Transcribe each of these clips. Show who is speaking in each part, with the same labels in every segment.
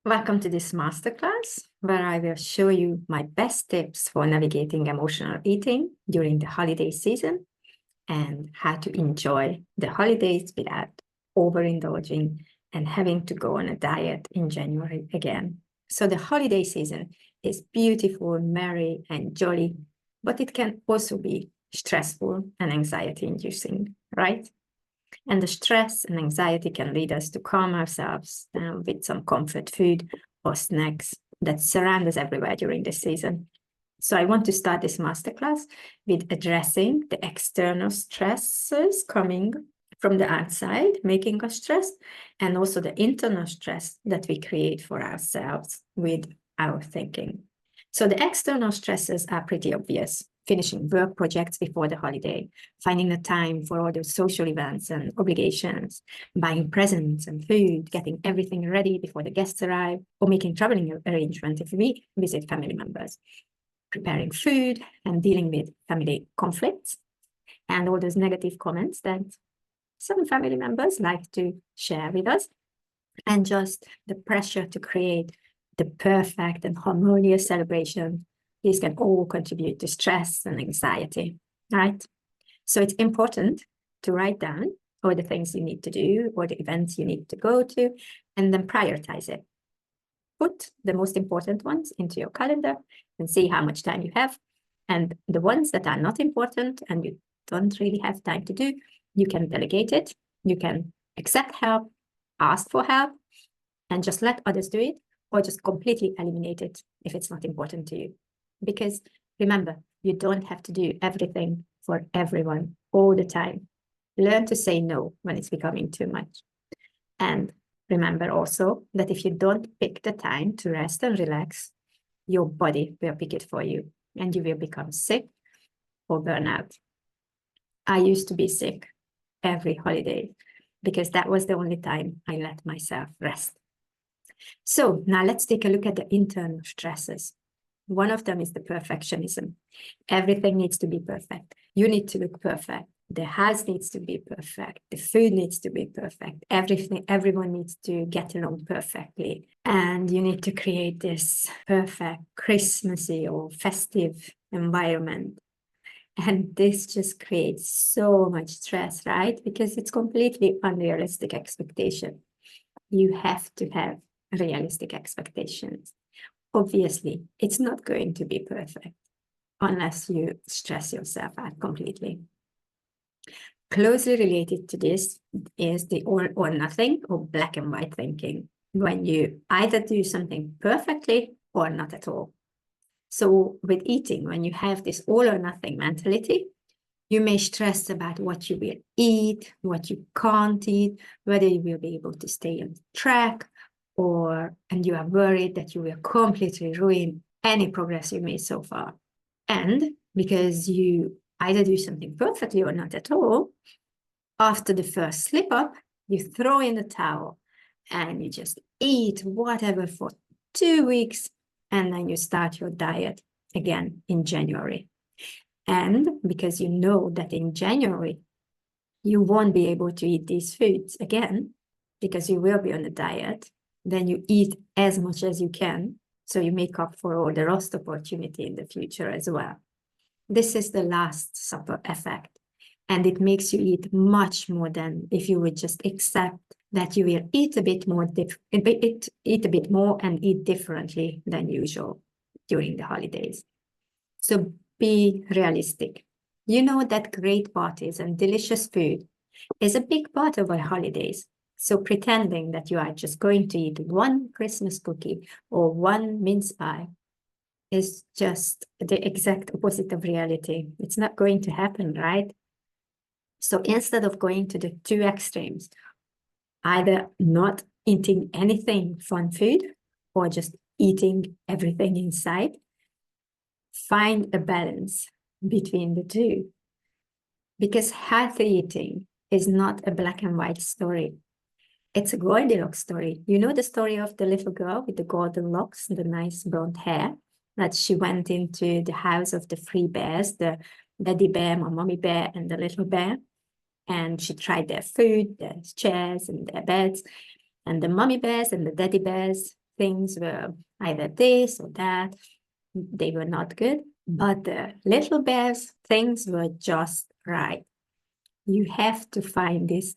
Speaker 1: Welcome to this masterclass where I will show you my best tips for navigating emotional eating during the holiday season and how to enjoy the holidays without overindulging and having to go on a diet in January again. So the holiday season is beautiful, merry, and jolly, but it can also be stressful and anxiety-inducing, right? And the stress and anxiety can lead us to calm ourselves down with some comfort food or snacks that surround us everywhere during this season. So I want to start this masterclass with addressing the external stresses coming from the outside, making us stressed, and also the internal stress that we create for ourselves with our thinking. So the external stresses are pretty obvious. Finishing work projects before the holiday, finding the time for all those social events and obligations, buying presents and food, getting everything ready before the guests arrive, or making traveling arrangements if we visit family members, preparing food and dealing with family conflicts, and all those negative comments that some family members like to share with us, and just the pressure to create the perfect and harmonious celebration. These can all contribute to stress and anxiety, right? So it's important to write down all the things you need to do or the events you need to go to, and then prioritize it. Put the most important ones into your calendar and see how much time you have. And the ones that are not important and you don't really have time to do, you can delegate it. You can accept help, ask for help, and just let others do it, or just completely eliminate it if it's not important to you. Because remember, you don't have to do everything for everyone all the time. Learn to say no when it's becoming too much. And remember also that if you don't pick the time to rest and relax, your body will pick it for you and you will become sick or burn out. I used to be sick every holiday because that was the only time I let myself rest. So now let's take a look at the internal stresses. One of them is the perfectionism. Everything needs to be perfect. You need to look perfect. The house needs to be perfect. The food needs to be perfect. Everyone needs to get along perfectly. And you need to create this perfect Christmassy or festive environment. And this just creates so much stress, right? Because it's completely unrealistic expectation. You have to have realistic expectations. Obviously, it's not going to be perfect unless you stress yourself out completely. Closely related to this is the all or nothing or black and white thinking, when you either do something perfectly or not at all. So with eating, when you have this all or nothing mentality, you may stress about what you will eat, what you can't eat, whether you will be able to stay on track, and you are worried that you will completely ruin any progress you made so far. And because you either do something perfectly or not at all, after the first slip up, you throw in the towel and you just eat whatever for 2 weeks, and then you start your diet again in January. And because you know that in January, you won't be able to eat these foods again because you will be on a diet, then you eat as much as you can, so you make up for all the lost opportunity in the future as well. This is the last supper effect, and it makes you eat much more than if you would just accept that you will eat a bit more, and eat differently than usual during the holidays. So be realistic. You know that great parties and delicious food is a big part of our holidays. So pretending that you are just going to eat one Christmas cookie or one mince pie is just the exact opposite of reality. It's not going to happen, right? So instead of going to the two extremes, either not eating anything fun food or just eating everything inside, find a balance between the two. Because healthy eating is not a black and white story. It's a Goldilocks story. You know the story of the little girl with the Goldilocks and the nice blonde hair, that she went into the house of the three bears, the daddy bear, mommy bear, and the little bear. And she tried their food, their chairs, and their beds. And the mommy bears and the daddy bears things were either this or that. They were not good, but the little bears, things were just right. You have to find this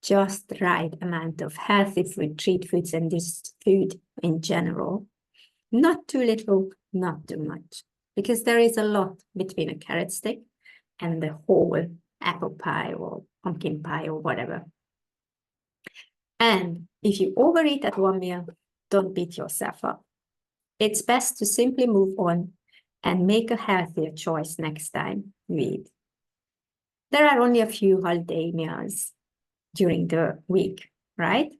Speaker 1: just right amount of healthy food, treat foods, and this food in general. Not too little, not too much, because there is a lot between a carrot stick and the whole apple pie or pumpkin pie or whatever. And if you overeat at one meal, don't beat yourself up. It's best to simply move on and make a healthier choice next time you eat. There are only a few holiday meals during the week, right?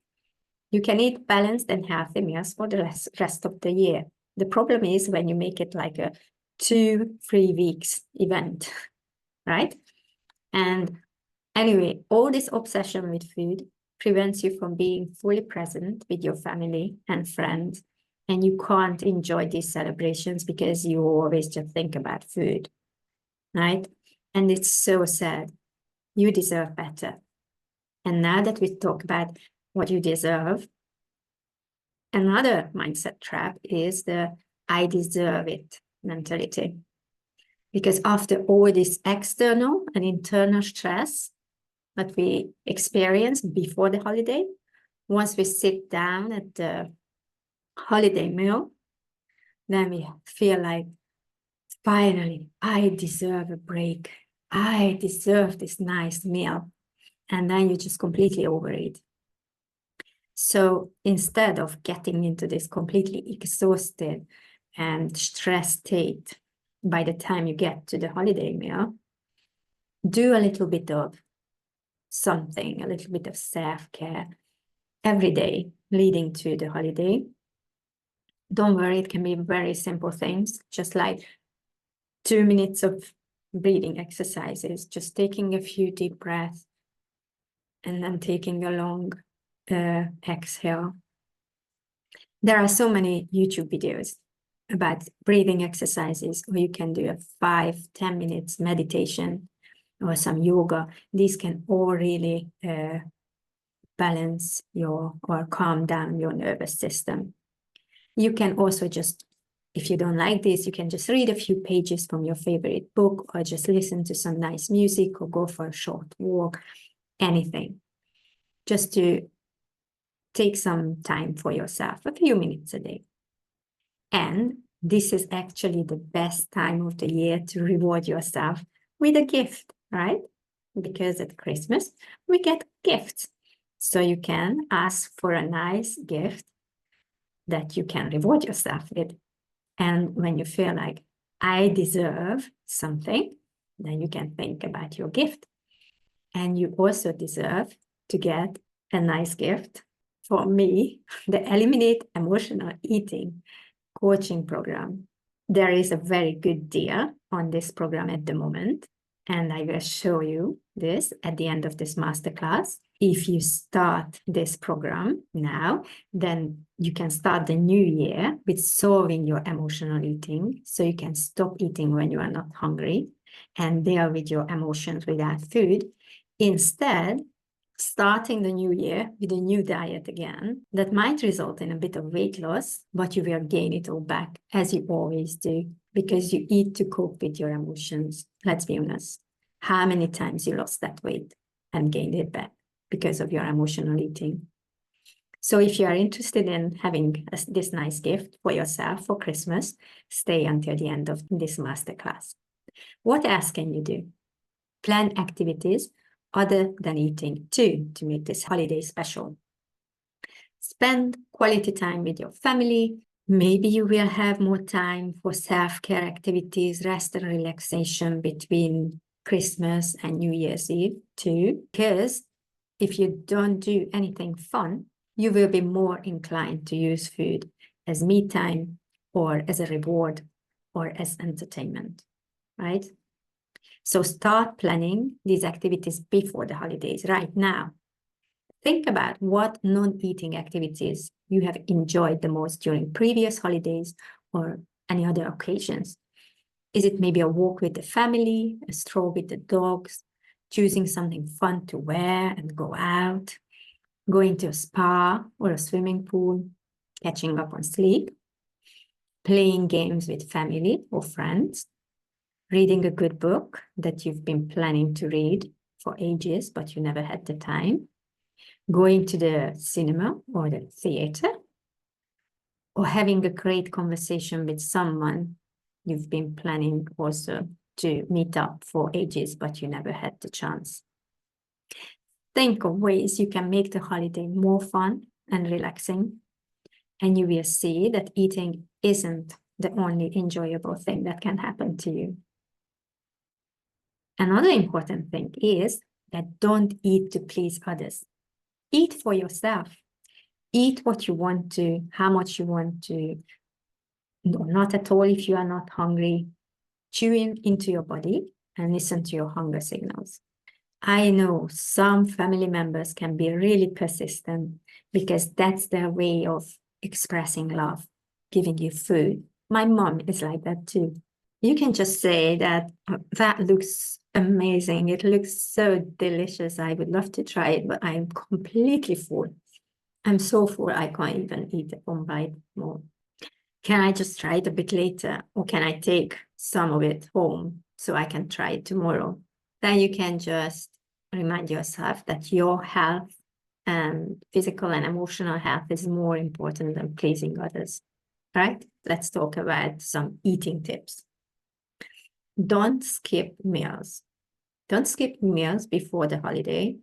Speaker 1: You can eat balanced and healthy meals for the rest of the year. The problem is when you make it like a 2-3 weeks event, right? And anyway, all this obsession with food prevents you from being fully present with your family and friends. And you can't enjoy these celebrations because you always just think about food, right? And it's so sad. You deserve better. And now that we talk about what you deserve, another mindset trap is the I deserve it mentality. Because after all this external and internal stress that we experience before the holiday, once we sit down at the holiday meal, then we feel like, finally, I deserve a break. I deserve this nice meal. And then you just completely overeat. So instead of getting into this completely exhausted and stressed state by the time you get to the holiday meal, do a little bit of something, a little bit of self-care every day leading to the holiday. Don't worry, it can be very simple things, just like 2 minutes of breathing exercises, just taking a few deep breaths and then taking a long exhale. There are so many YouTube videos about breathing exercises, or you can do a 5-10 minutes meditation or some yoga. These can all really balance your or calm down your nervous system. You can also just, if you don't like this, you can just read a few pages from your favorite book, or just listen to some nice music, or go for a short walk, anything. Just to take some time for yourself, a few minutes a day. And this is actually the best time of the year to reward yourself with a gift, right? Because at Christmas, we get gifts. So you can ask for a nice gift that you can reward yourself with. And when you feel like, I deserve something, then you can think about your gift. And you also deserve to get a nice gift for me, the Eliminate Emotional Eating coaching program. There is a very good deal on this program at the moment, and I will show you this at the end of this masterclass. If you start this program now, then you can start the new year with solving your emotional eating, so you can stop eating when you are not hungry and deal with your emotions without food. Instead, starting the new year with a new diet again, that might result in a bit of weight loss, but you will gain it all back, as you always do, because you eat to cope with your emotions. Let's be honest. How many times you lost that weight and gained it back because of your emotional eating? So if you are interested in having this nice gift for yourself for Christmas, stay until the end of this masterclass. What else can you do? Plan activities other than eating too, to make this holiday special. Spend quality time with your family. Maybe you will have more time for self-care activities, rest and relaxation between Christmas and New Year's Eve too, because if you don't do anything fun, you will be more inclined to use food as me time or as a reward or as entertainment, right? So start planning these activities before the holidays right now. Think about what non-eating activities you have enjoyed the most during previous holidays or any other occasions. Is it maybe a walk with the family, a stroll with the dogs, choosing something fun to wear and go out, going to a spa or a swimming pool? catching up on sleep, playing games with family or friends, reading a good book that you've been planning to read for ages, but you never had the time, going to the cinema or the theater, or having a great conversation with someone you've been planning also to meet up for ages, but you never had the chance. Think of ways you can make the holiday more fun and relaxing, and you will see that eating isn't the only enjoyable thing that can happen to you. Another important thing is that don't eat to please others. Eat for yourself. Eat what you want to, how much you want to, not at all if you are not hungry. Tune into your body and listen to your hunger signals. I know some family members can be really persistent because that's their way of expressing love, giving you food. My mom is like that too. You can just say that that looks amazing. It looks so delicious. I would love to try it, but I'm completely full. I'm so full, I can't even eat one bite more. Can I just try it a bit later? Or can I take some of it home so I can try it tomorrow? Then you can just remind yourself that your health and physical and emotional health is more important than pleasing others, right? Let's talk about some eating tips. Don't skip meals. Don't skip meals before the holiday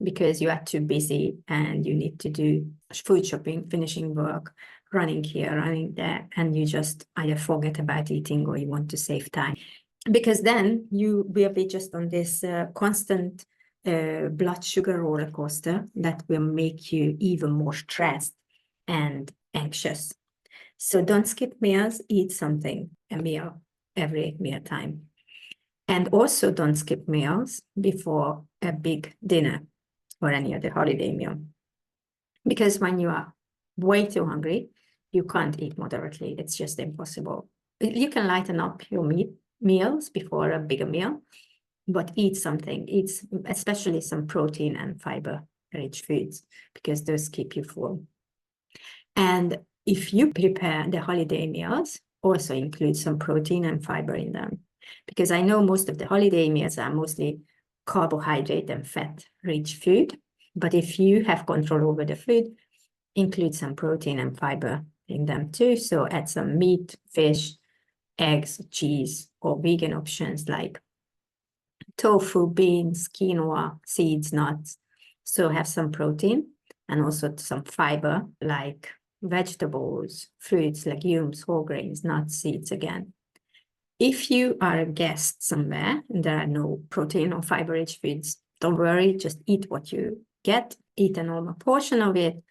Speaker 1: because you are too busy and you need to do food shopping, finishing work, running here, running there, and you just either forget about eating or you want to save time. Because then you will be just on this constant blood sugar roller coaster that will make you even more stressed and anxious. So don't skip meals, eat something, a meal, every meal time. And also don't skip meals before a big dinner or any other holiday meal. Because when you are way too hungry, you can't eat moderately. It's just impossible. You can lighten up your meals before a bigger meal, but eat something. Eat especially some protein and fiber-rich foods because those keep you full. And if you prepare the holiday meals, also include some protein and fiber in them. Because I know most of the holiday meals are mostly carbohydrate and fat-rich food. But if you have control over the food, include some protein and fiber in them too. So add some meat, fish, eggs, cheese, or vegan options like tofu, beans, quinoa, seeds, nuts. So have some protein and also some fiber like vegetables, fruits, legumes, whole grains, nuts, seeds again. If you are a guest somewhere and there are no protein or fiber-rich foods, don't worry, just eat what you get, eat a normal portion of it,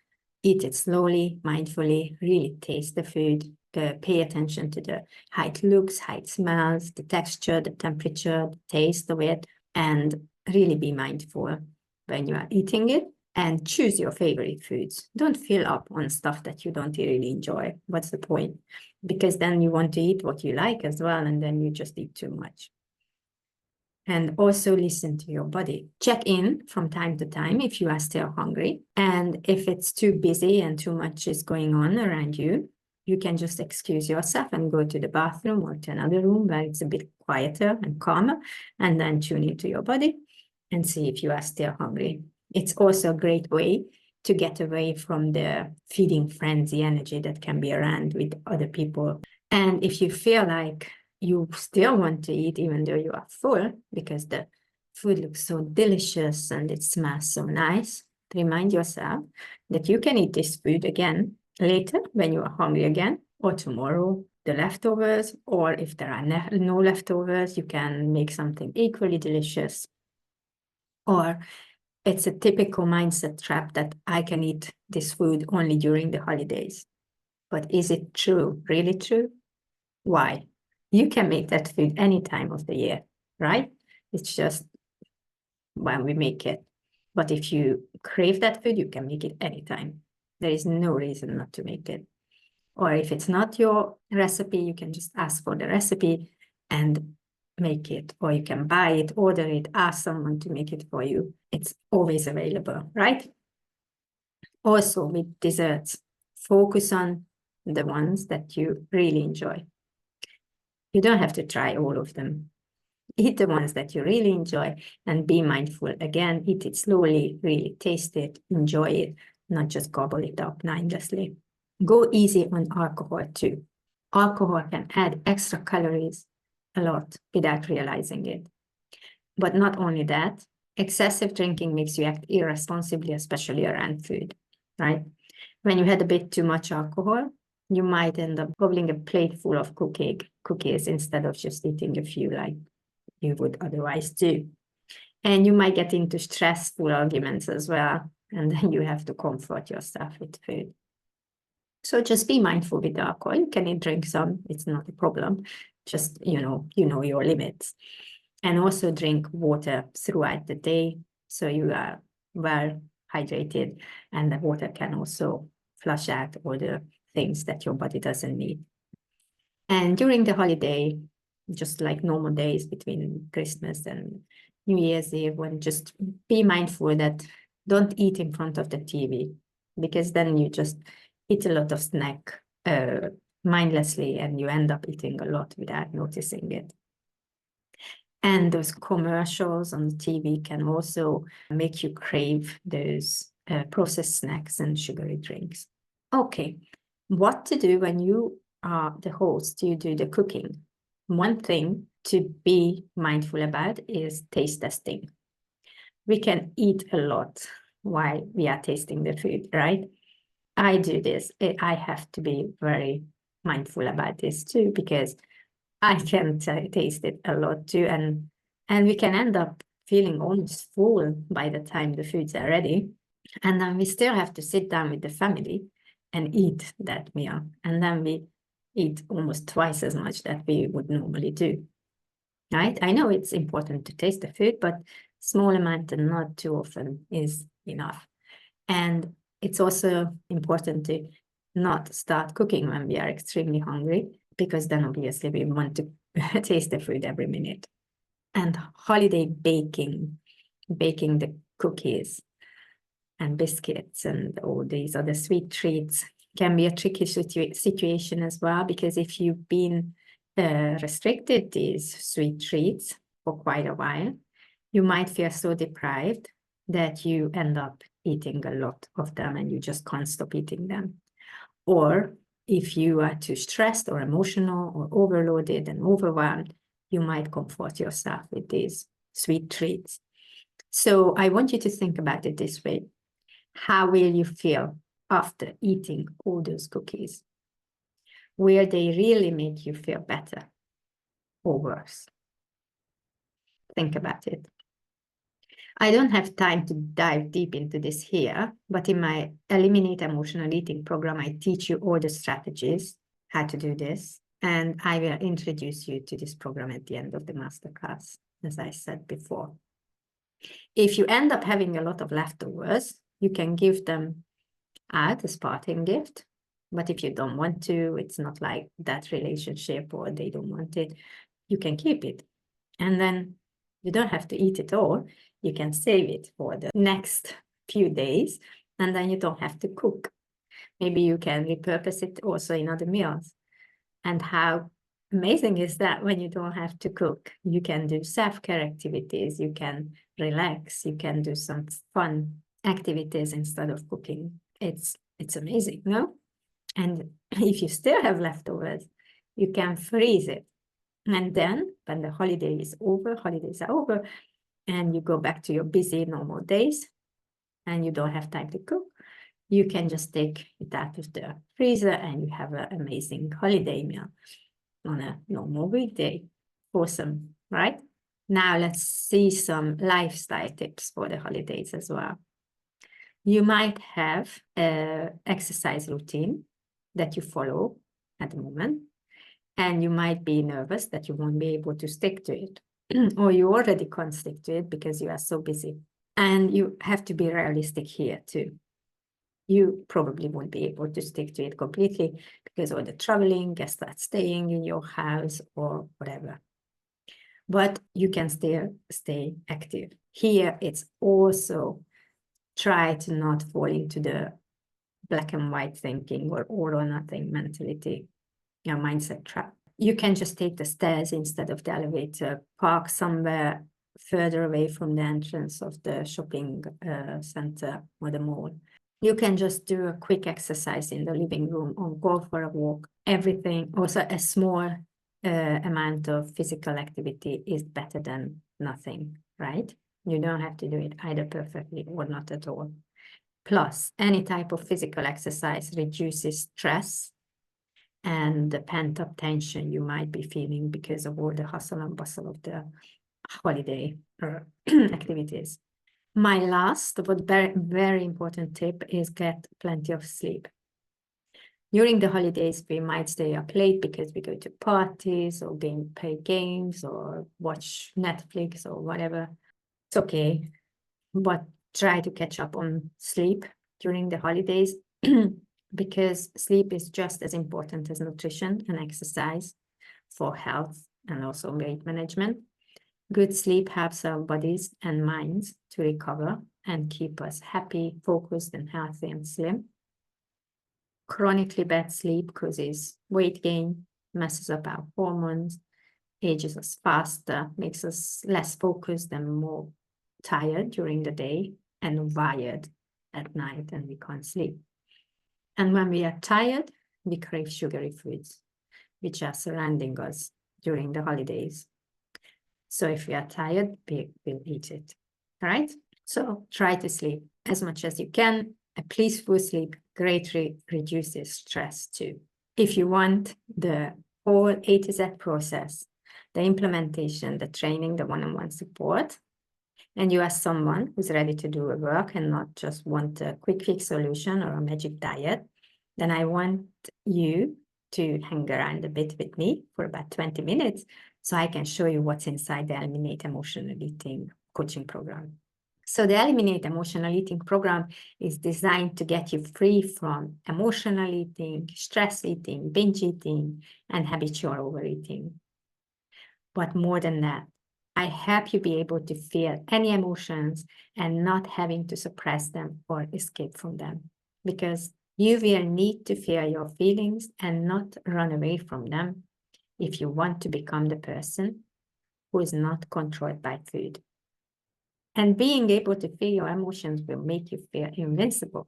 Speaker 1: eat it slowly, mindfully, really taste the food, pay attention to how it looks, how it smells, the texture, the temperature, the taste of it, and really be mindful when you are eating it. And choose your favorite foods. Don't fill up on stuff that you don't really enjoy. What's the point? Because then you want to eat what you like as well, and then you just eat too much. And also listen to your body. Check in from time to time if you are still hungry. And if it's too busy and too much is going on around you, you can just excuse yourself and go to the bathroom or to another room where it's a bit quieter and calmer, and then tune into your body and see if you are still hungry. It's also a great way to get away from the feeding frenzy energy that can be around with other people. And if you feel like you still want to eat, even though you are full, because the food looks so delicious and it smells so nice, remind yourself that you can eat this food again later when you are hungry again, or tomorrow, the leftovers, or if there are no leftovers, you can make something equally delicious. Or it's a typical mindset trap that I can eat this food only during the holidays. But is it true, really true? Why? You can make that food any time of the year, right? It's just when we make it. But if you crave that food, you can make it anytime. There is no reason not to make it. Or if it's not your recipe, you can just ask for the recipe and make it. Or you can buy it, order it, ask someone to make it for you. It's always available, right? Also with desserts, Focus on the ones that you really enjoy. You don't have to try all of them. Eat the ones that you really enjoy and be mindful. Again, eat it slowly, really taste it, enjoy it, not just gobble it up mindlessly. Go easy on alcohol too. Alcohol can add extra calories a lot without realizing it. But not only that, excessive drinking makes you act irresponsibly, especially around food, right? When you had a bit too much alcohol, you might end up gobbling a plate full of cookies instead of just eating a few like you would otherwise do. And you might get into stressful arguments as well, and then you have to comfort yourself with food. So just be mindful with the alcohol. You can drink some, it's not a problem. Just, you know your limits. And also drink water throughout the day so you are well hydrated, and the water can also flush out all the things that your body doesn't need. And during the holiday, just like normal days between Christmas and New Year's Eve, when just be mindful that don't eat in front of the TV, because then you just eat a lot of snack mindlessly and you end up eating a lot without noticing it. And those commercials on the TV can also make you crave those processed snacks and sugary drinks. Okay, what to do when you are the host, you do the cooking. One thing to be mindful about is taste testing. We can eat a lot while we are tasting the food, right? I do this. I have to be very mindful about this too, because I can taste it a lot too. And we can end up feeling almost full by the time the foods are ready. And then we still have to sit down with the family and eat that meal. And then we eat almost twice as much that we would normally do. Right? I know it's important to taste the food, but small amount and not too often is enough. And it's also important to not start cooking when we are extremely hungry, because then obviously we want to taste the food every minute. And holiday baking the cookies and biscuits and all these other sweet treats can be a tricky situation as well, because if you've been restricted these sweet treats for quite a while, you might feel so deprived that you end up eating a lot of them and you just can't stop eating them. Or if you are too stressed or emotional or overloaded and overwhelmed, you might comfort yourself with these sweet treats. So I want you to think about it this way. How will you feel after eating all those cookies? Will they really make you feel better or worse? Think about it. I don't have time to dive deep into this here, but in my Eliminate Emotional Eating program, I teach you all the strategies, how to do this, and I will introduce you to this program at the end of the masterclass, as I said before. If you end up having a lot of leftovers, you can give them out as parting gift, but if you don't want to, it's not like that relationship or they don't want it, you can keep it. And then you don't have to eat it all. You can save it for the next few days, and then you don't have to cook. Maybe you can repurpose it also in other meals. And how amazing is that when you don't have to cook? You can do self-care activities, you can relax, you can do some fun activities instead of cooking. It's amazing, no? And if you still have leftovers, you can freeze it. And then when the holidays are over, and you go back to your busy normal days, and you don't have time to cook, you can just take it out of the freezer and you have an amazing holiday meal on a normal weekday. Awesome, right? Now let's see some lifestyle tips for the holidays as well. You might have an exercise routine that you follow at the moment, and you might be nervous that you won't be able to stick to it, or you already can't stick to it because you are so busy. And you have to be realistic here too. You probably won't be able to stick to it completely because all the traveling, guests are staying in your house or whatever. But you can still stay active. Here, it's also try to not fall into the black and white thinking or all or nothing mentality, your mindset trap. You can just take the stairs instead of the elevator, park somewhere further away from the entrance of the shopping center or the mall. You can just do a quick exercise in the living room or go for a walk. Everything, also a small amount of physical activity is better than nothing, right? You don't have to do it either perfectly or not at all. Plus, any type of physical exercise reduces stress and the pent-up tension you might be feeling because of all the hustle and bustle of the holiday activities. My last but very, very important tip is get plenty of sleep. During the holidays, we might stay up late because we go to parties or play games or watch Netflix or whatever. It's okay, but try to catch up on sleep during the holidays because sleep is just as important as nutrition and exercise for health and also weight management. Good sleep helps our bodies and minds to recover and keep us happy, focused, and healthy and slim. Chronically bad sleep causes weight gain, messes up our hormones, ages us faster, makes us less focused and more tired during the day and wired at night, and we can't sleep. And when we are tired, we crave sugary foods, which are surrounding us during the holidays. So if we are tired, we will eat it, right? So try to sleep as much as you can. A peaceful sleep greatly reduces stress too. If you want the whole A to Z process, the implementation, the training, the one-on-one support, and you are someone who's ready to do a work and not just want a quick fix solution or a magic diet, then I want you to hang around a bit with me for about 20 minutes so I can show you what's inside the Eliminate Emotional Eating coaching program. So the Eliminate Emotional Eating program is designed to get you free from emotional eating, stress eating, binge eating, and habitual overeating. But more than that, I help you be able to feel any emotions and not having to suppress them or escape from them. Because you will need to feel your feelings and not run away from them if you want to become the person who is not controlled by food. And being able to feel your emotions will make you feel invincible.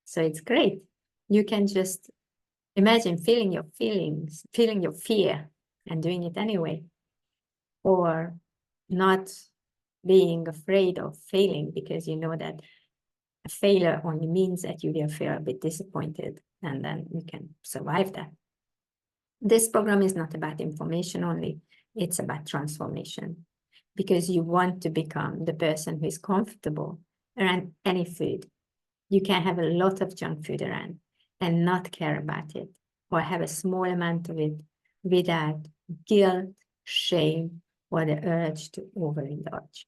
Speaker 1: So it's great. You can just imagine feeling your feelings, feeling your fear and doing it anyway. Or not being afraid of failing because you know that a failure only means that you will feel a bit disappointed and then you can survive that. This program is not about information only, it's about transformation because you want to become the person who is comfortable around any food. You can have a lot of junk food around and not care about it or have a small amount of it without guilt, shame, or the urge to overindulge.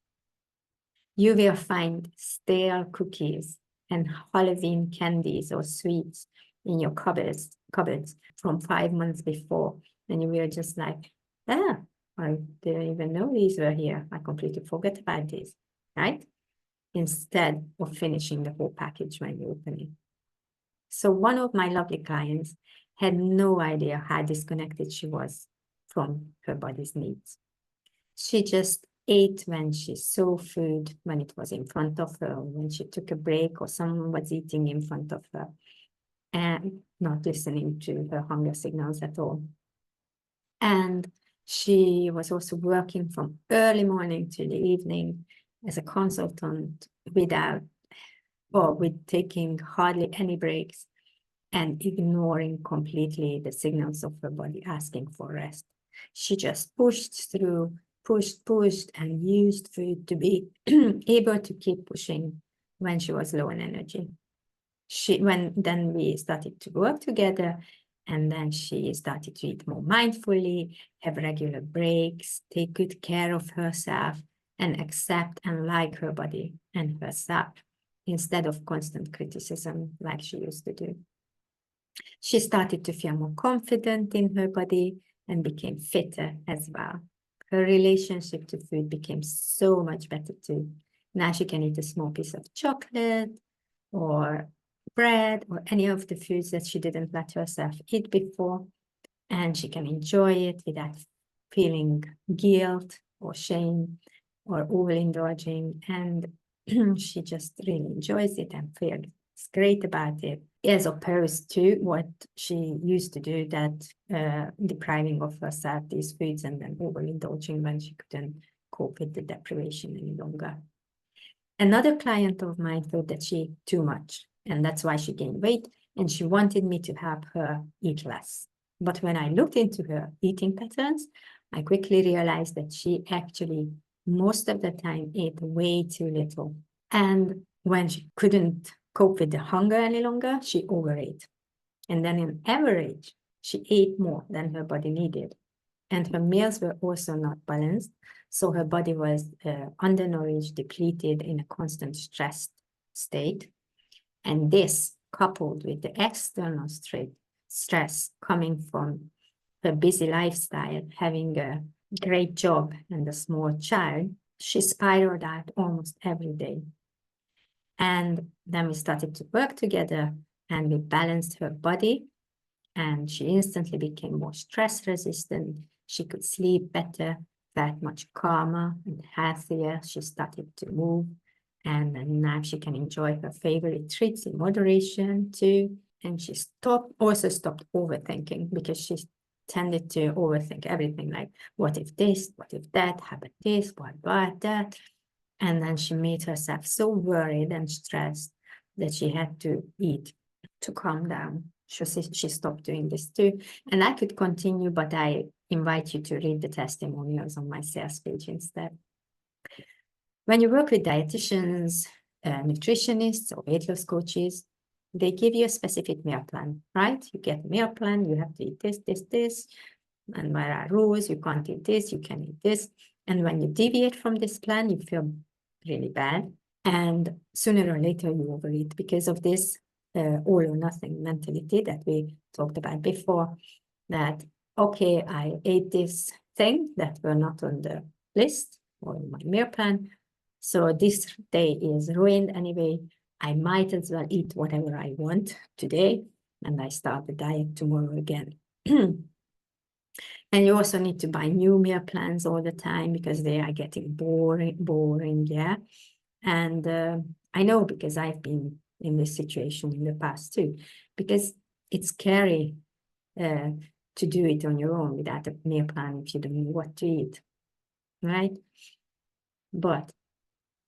Speaker 1: You will find stale cookies and Halloween candies or sweets in your cupboards from 5 months before. And you will just like, I didn't even know these were here. I completely forgot about this, right? Instead of finishing the whole package when you open it. So one of my lovely clients had no idea how disconnected she was from her body's needs. She just ate when she saw food, when it was in front of her, when she took a break or someone was eating in front of her, and not listening to her hunger signals at all. And she was also working from early morning to the evening as a consultant with taking hardly any breaks and ignoring completely the signals of her body asking for rest. She just pushed through, pushed, and used food to be able to keep pushing when she was low in energy. Then we started to work together, and then she started to eat more mindfully, have regular breaks, take good care of herself, and accept and like her body and herself instead of constant criticism like she used to do. She started to feel more confident in her body and became fitter as well. Her relationship to food became so much better too. Now she can eat a small piece of chocolate or bread or any of the foods that she didn't let herself eat before. And she can enjoy it without feeling guilt or shame or overindulging. And she just really enjoys it and feels great about it, as opposed to what she used to do, that depriving of herself these foods and then overindulging when she couldn't cope with the deprivation any longer. Another client of mine thought that she ate too much, and that's why she gained weight, and she wanted me to help her eat less. But when I looked into her eating patterns, I quickly realized that she actually, most of the time, ate way too little. And when she couldn't cope with the hunger any longer, she overate. And then on average, she ate more than her body needed. And her meals were also not balanced. So her body was undernourished, depleted, in a constant stressed state. And this, coupled with the external stress coming from her busy lifestyle, having a great job and a small child, she spiraled out almost every day. And then we started to work together and we balanced her body, and she instantly became more stress resistant. She could sleep better, felt much calmer and healthier. She started to move, and now she can enjoy her favorite treats in moderation too. And she also stopped overthinking, because she tended to overthink everything, like what if this, what if that, how about this, what about that? And then she made herself so worried and stressed that she had to eat to calm down. She stopped doing this too. And I could continue, but I invite you to read the testimonials on my sales page instead. When you work with dietitians, nutritionists, or weight loss coaches, they give you a specific meal plan, right? You get a meal plan, you have to eat this, this, this, and there are rules. You can't eat this, you can eat this. And when you deviate from this plan, you feel really bad. And sooner or later, you overeat because of this all or nothing mentality that we talked about before, that, okay, I ate this thing that were not on the list or in my meal plan, so this day is ruined anyway. I might as well eat whatever I want today, and I start the diet tomorrow again. And you also need to buy new meal plans all the time because they are getting boring, yeah. And I know, because I've been in this situation in the past too, because it's scary to do it on your own without a meal plan if you don't know what to eat, right? But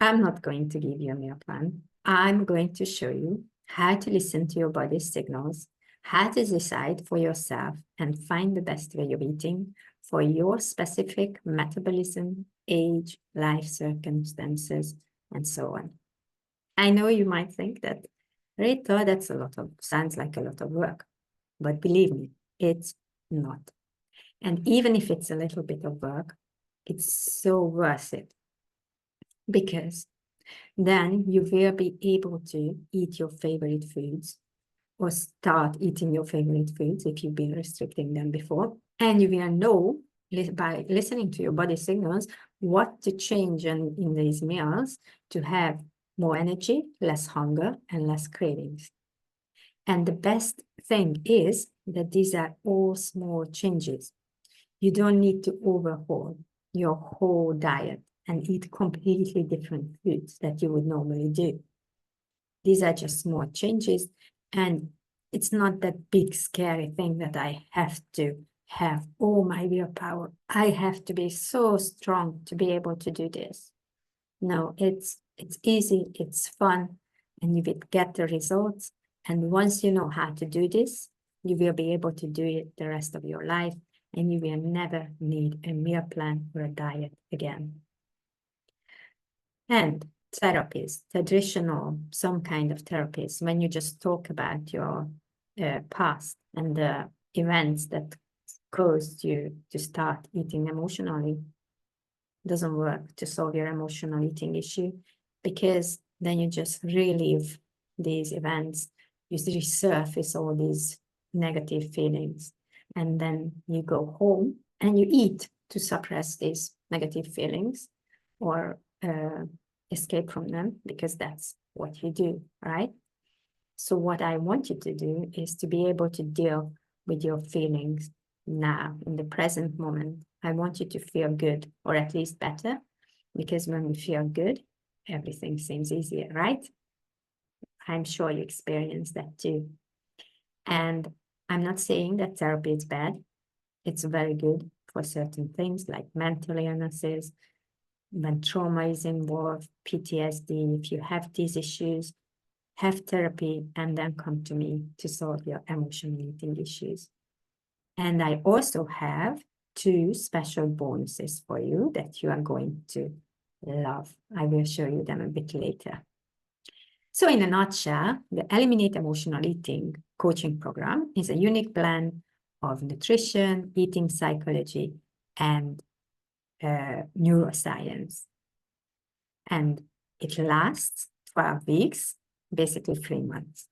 Speaker 1: I'm not going to give you a meal plan. I'm going to show you how to listen to your body's signals, how to decide for yourself and find the best way of eating for your specific metabolism, age, life circumstances, and so on. I know you might think that, Rita, sounds like a lot of work, but believe me, it's not. And even if it's a little bit of work, it's so worth it, because then you will be able to eat your favorite foods, or start eating your favorite foods if you've been restricting them before. And you will know, by listening to your body signals, what to change in these meals to have more energy, less hunger, and less cravings. And the best thing is that these are all small changes. You don't need to overhaul your whole diet and eat completely different foods that you would normally do. These are just small changes, and it's not that big scary thing that I have to have all my willpower. I have to be so strong to be able to do this. No, it's easy, it's fun, and you will get the results. And once you know how to do this, you will be able to do it the rest of your life, and you will never need a meal plan or a diet again. And therapies, some kind of therapies, when you just talk about your past and the events that caused you to start eating emotionally, doesn't work to solve your emotional eating issue, because then you just relive these events, you resurface all these negative feelings, and then you go home and you eat to suppress these negative feelings or escape from them, because that's what you do, right? So what I want you to do is to be able to deal with your feelings now, in the present moment. I want you to feel good, or at least better, because when we feel good, everything seems easier, right? I'm sure you experience that too. And I'm not saying that therapy is bad. It's very good for certain things like mental illnesses, when trauma is involved, PTSD. If you have these issues, have therapy and then come to me to solve your emotional eating issues. And I also have 2 special bonuses for you that you are going to love. I will show you them a bit later. So in a nutshell, the Eliminate Emotional Eating coaching program is a unique blend of nutrition, eating psychology, and neuroscience. And it lasts 12 weeks, basically 3 months.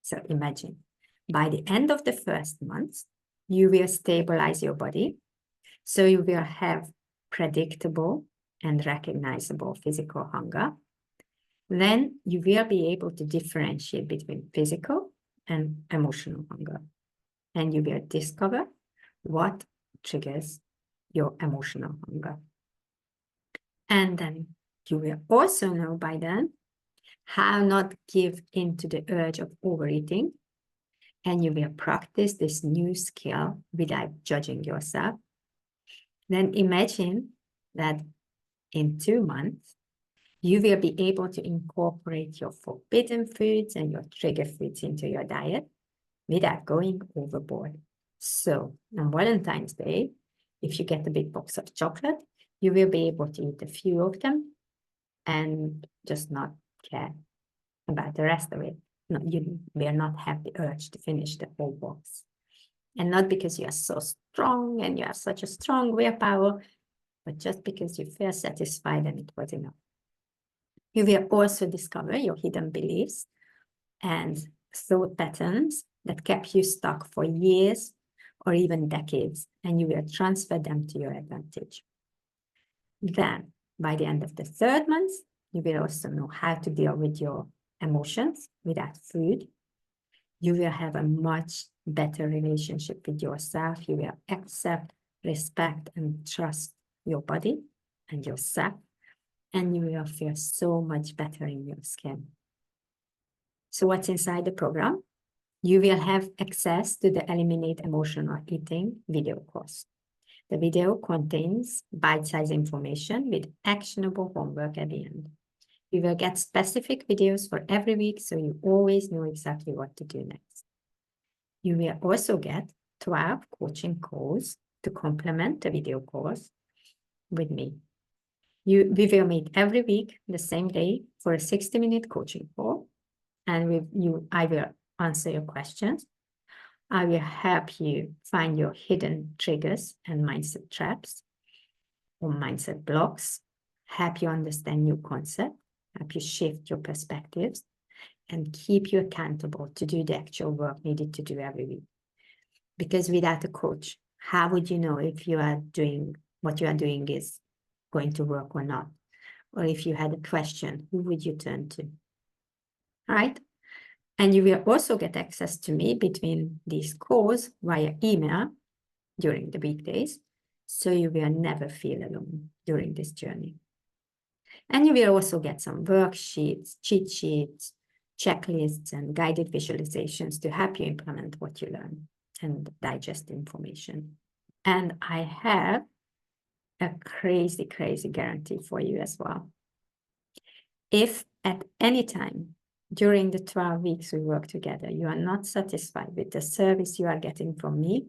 Speaker 1: So imagine, by the end of the first month, you will stabilize your body. So you will have predictable and recognizable physical hunger. Then you will be able to differentiate between physical and emotional hunger. And you will discover what triggers your emotional hunger. And then you will also know by then how not give into the urge of overeating. And you will practice this new skill without judging yourself. Then imagine that in 2 months, you will be able to incorporate your forbidden foods and your trigger foods into your diet without going overboard. So on Valentine's Day, if you get a big box of chocolate, you will be able to eat a few of them and just not care about the rest of it. No, you will not have the urge to finish the whole box. And not because you are so strong and you have such a strong willpower, but just because you feel satisfied and it was enough. You will also discover your hidden beliefs and thought patterns that kept you stuck for years or even decades, and you will transfer them to your advantage. Then, by the end of the 3rd month, you will also know how to deal with your emotions without food. You will have a much better relationship with yourself. You will accept, respect, and trust your body and yourself, and you will feel so much better in your skin. So what's inside the program? You will have access to the Eliminate Emotional Eating video course. The video contains bite-sized information with actionable homework at the end. You will get specific videos for every week, so you always know exactly what to do next. You will also get 12 coaching calls to complement the video course with me. We will meet every week, the same day, for a 60-minute coaching call, and I will answer your questions. I will help you find your hidden triggers and mindset traps or mindset blocks, help you understand new concepts, help you shift your perspectives, and keep you accountable to do the actual work needed to do every week. Because without a coach, how would you know if you are doing what you are doing is going to work or not? Or if you had a question, who would you turn to? All right. And you will also get access to me between these calls via email during the weekdays, so you will never feel alone during this journey. And you will also get some worksheets, cheat sheets, checklists, and guided visualizations to help you implement what you learn and digest information. And I have a crazy, crazy guarantee for you as well. If at any time during the 12 weeks we work together, you are not satisfied with the service you are getting from me,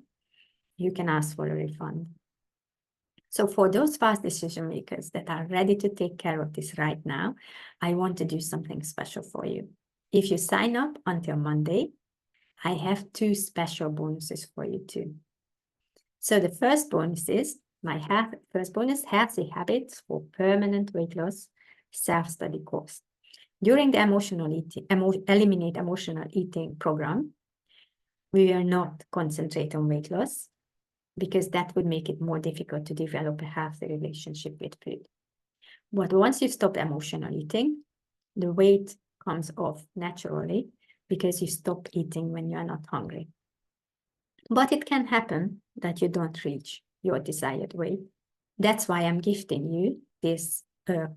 Speaker 1: you can ask for a refund. So for those fast decision makers that are ready to take care of this right now, I want to do something special for you. If you sign up until Monday, I have 2 special bonuses for you too. So the first bonus is Healthy Habits for Permanent Weight Loss self-study course. During the Eliminate Emotional Eating program, we will not concentrate on weight loss because that would make it more difficult to develop a healthy relationship with food. But once you stop emotional eating, the weight comes off naturally because you stop eating when you are not hungry. But it can happen that you don't reach your desired weight. That's why I'm gifting you this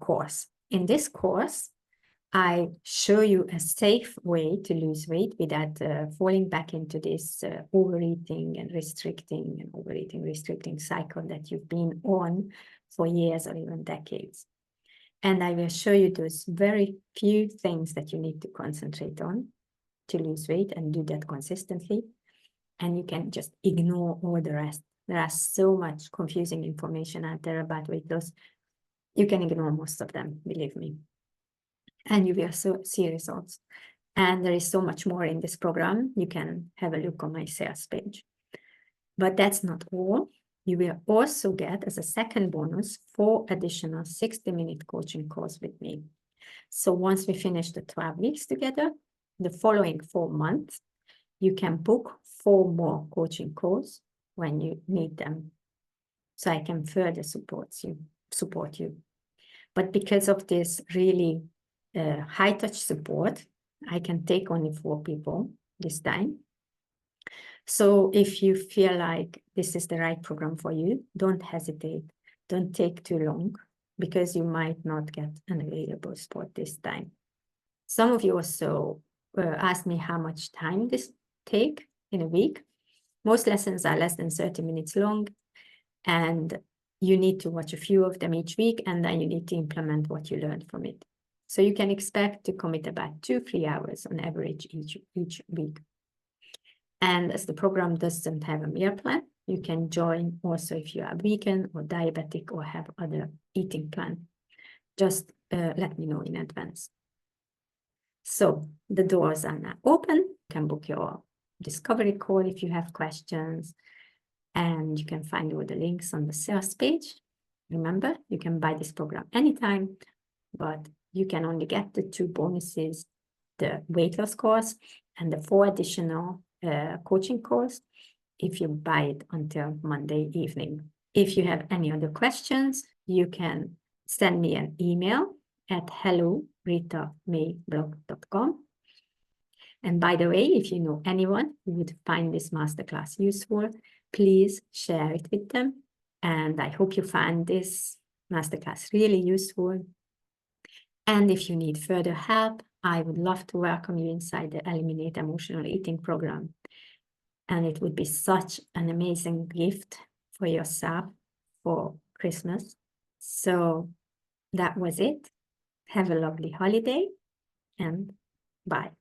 Speaker 1: course. In this course, I show you a safe way to lose weight without falling back into this overeating and restricting cycle that you've been on for years or even decades. And I will show you those very few things that you need to concentrate on to lose weight and do that consistently. And you can just ignore all the rest. There are so much confusing information out there about weight loss. You can ignore most of them, believe me. And you will see results. And there is so much more in this program. You can have a look on my sales page. But that's not all. You will also get, as a second bonus, 4 additional 60-minute coaching calls with me. So once we finish the 12 weeks together, the following 4 months, you can book 4 more coaching calls when you need them. So I can further support you. But because of this really high-touch support, I can take only 4 people this time. So if you feel like this is the right program for you, don't hesitate. Don't take too long, because you might not get an available spot this time. Some of you also asked me how much time this take in a week. Most lessons are less than 30 minutes long, and you need to watch a few of them each week, and then you need to implement what you learned from it. So you can expect to commit about 2-3 hours on average each week. And as the program doesn't have a meal plan, you can join also if you are vegan or diabetic or have other eating plan. Just let me know in advance. So the doors are now open. You can book your discovery call if you have questions, and you can find all the links on the sales page. Remember, you can buy this program anytime, but you can only get the 2 bonuses, the weight loss course and the 4 additional coaching calls, if you buy it until Monday evening. If you have any other questions, you can send me an email at hello@ritamablog.com. And by the way, if you know anyone who would find this masterclass useful, please share it with them. And I hope you find this masterclass really useful. And if you need further help, I would love to welcome you inside the Eliminate Emotional Eating program. And it would be such an amazing gift for yourself for Christmas. So that was it. Have a lovely holiday, and bye.